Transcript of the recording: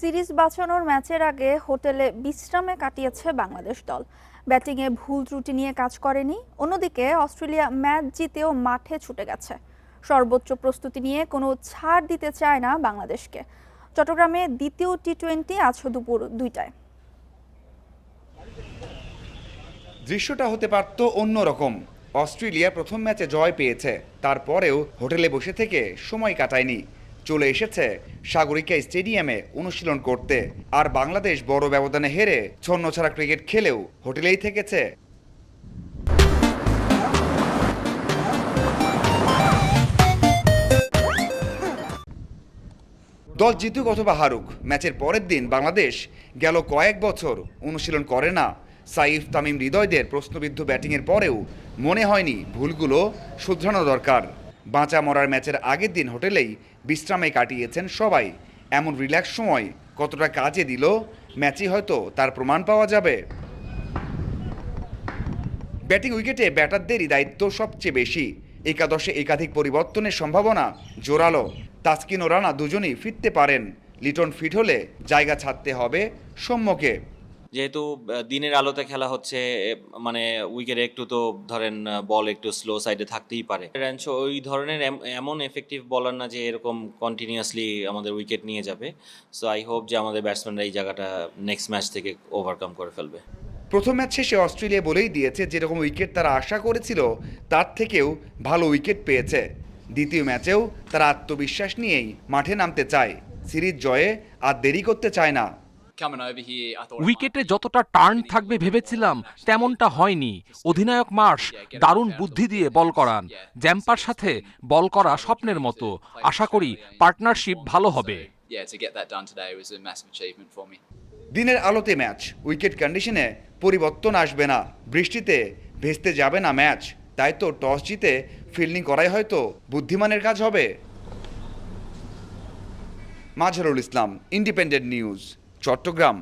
Series বাঁচানোর ম্যাচের আগে হোটেলে বিশ্রামে কাটিয়েছে বাংলাদেশ দল। ব্যাটিংয়ে ভুল ত্রুটি নিয়ে কাজ করেনি। অন্যদিকে অস্ট্রেলিয়া ম্যাচ জিতেও মাঠে ছুটে গেছে। সর্বোচ্চ প্রস্তুতি নিয়ে কোনো ছাড় দিতে চায় না বাংলাদেশকে। চট্টগ্রামে দ্বিতীয় টি-20 আজ দুপুর 2টায়। দৃশ্যটা হতে পারত অন্যরকম। অস্ট্রেলিয়া প্রথম ম্যাচে জয় পেয়েছে, তারপরেও হোটেলে বসে থেকে সময় কাটায়নি, চলে এসেছে সাগরিকা স্টেডিয়ামে অনুশীলন করতে। আর বাংলাদেশ বড় ব্যবধানে হেরে ছন্নছাড়া ক্রিকেট খেলেও হোটেলেই থেকেছে। দল জিতুক অথবা হারুক, ম্যাচের পরের দিন বাংলাদেশ গেল কয়েক বছর অনুশীলন করে না। সাইফ, তামিম, হৃদয়দের প্রশ্নবিদ্ধ ব্যাটিংয়ের পরেও মনে হয়নি ভুলগুলো শুধরানো দরকার। বাঁচা মরার ম্যাচের আগের দিন হোটেলেই বিশ্রামে কাটিয়েছেন সবাই। এমন রিল্যাক্স সময় কতটা কাজে দিল ম্যাচে হয়তো তার প্রমাণ পাওয়া যাবে। ব্যাটিং উইকেটে ব্যাটারদেরই দায়িত্ব সবচেয়ে বেশি। একাদশে একাধিক পরিবর্তনের সম্ভাবনা জোরালো। তাসকিন ও রানা দুজনেই ফিরতে পারেন। লিটন ফিট হলে জায়গা ছাড়তে হবে সৌম্যকে। যেহেতু দিনের আলোতে খেলা হচ্ছে, মানে উইকেটে একটু তো ধরেন বল একটু স্লো সাইডে থাকতেই পারে। র্যানচো ওই ধরনের এমন এফেক্টিভ বলার না যে এরকম কন্টিনিউয়াসলি আমাদের উইকেট নিয়ে যাবে। সো আই হোপ যে আমাদের ব্যাটসম্যানরা এই জায়গাটা নেক্সট ম্যাচ থেকে ওভারকাম করে ফেলবে। প্রথম ম্যাচ শেষে অস্ট্রেলিয়া বলেই দিয়েছে যেরকম উইকেট তারা আশা করেছিল তার থেকেও ভালো উইকেট পেয়েছে। দ্বিতীয় ম্যাচেও তারা আত্মবিশ্বাস নিয়েই মাঠে নামতে চায়। সিরিজ জয়ে আর দেরি করতে চায় না। উইকেটে যতটা টার্ন থাকবে ভেবেছিলাম তেমনটা হয়নি। অধিনায়ক মার্শ দারুণ বুদ্ধি দিয়ে বল করান। জ্যাম্পার সাথে বল করা স্বপ্নের মতো। আশা করি পার্টনারশিপ ভালো হবে। দিনের আলোতে ম্যাচ, উইকেট কন্ডিশনে পরিবর্তন আসবে না, বৃষ্টিতে ভেস্তে যাবে না ম্যাচ। তাই তো টস জিতে ফিল্ডিং করাই হয়তো বুদ্ধিমানের কাজ হবে। Mazharul Islam, independent news, Chittagong.